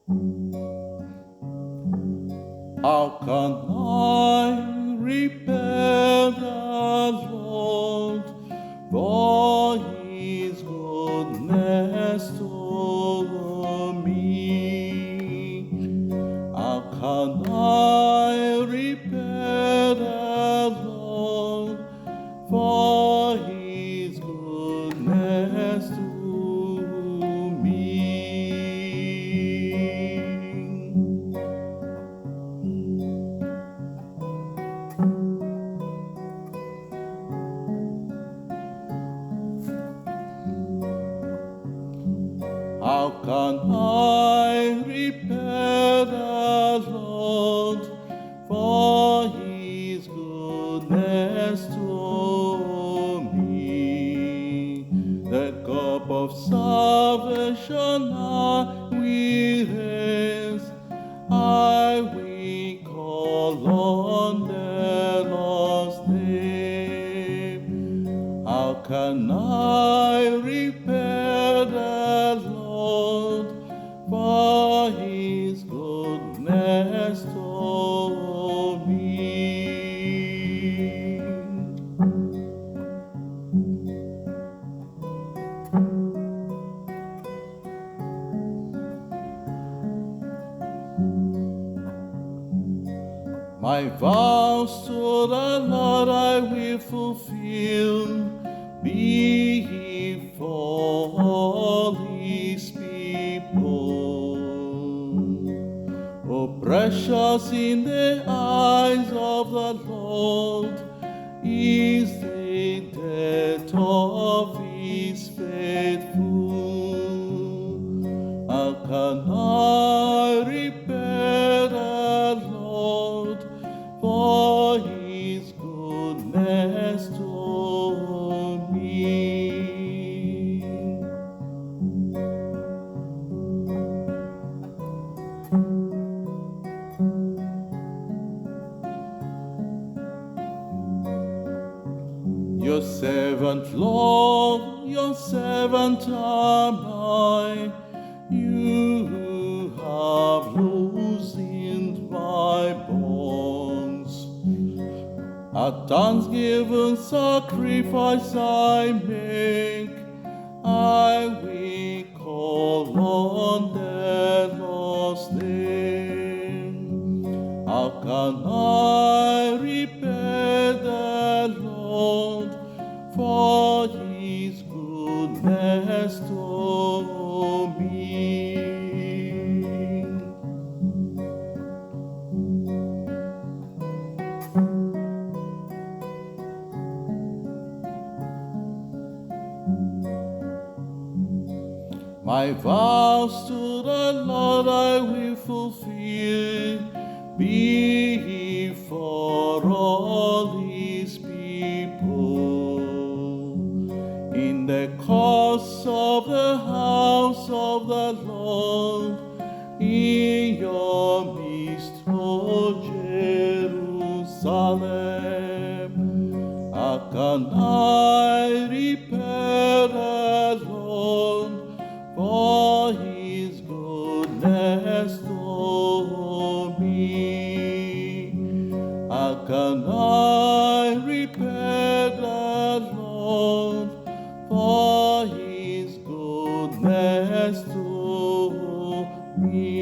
How can I repay the Lord for His goodness to me? How can I repay the Lord for His goodness to me? How can I repay the Lord for His goodness to me? The cup of salvation I will raise, I will call on the Lord's name. How can I repay the Lord for His goodness to me? My vows to the Lord I will fulfill before all His people. Oh, precious in the eyes of the Lord is the death of His faithful. How can I repay the Lord for His goodness to me? Your servant, Lord, your servant am I. You have loosened my bonds. A thanksgiving sacrifice I make. I will call on the Lord's name. How can I repay the Lord for His goodness to me? My vows to the Lord I will fulfill before all His people. In the courts of the house of the Lord, in your midst, O Jerusalem, how can I repay the Lord for His goodness to me? How can I repay the Lord for His goodness to me?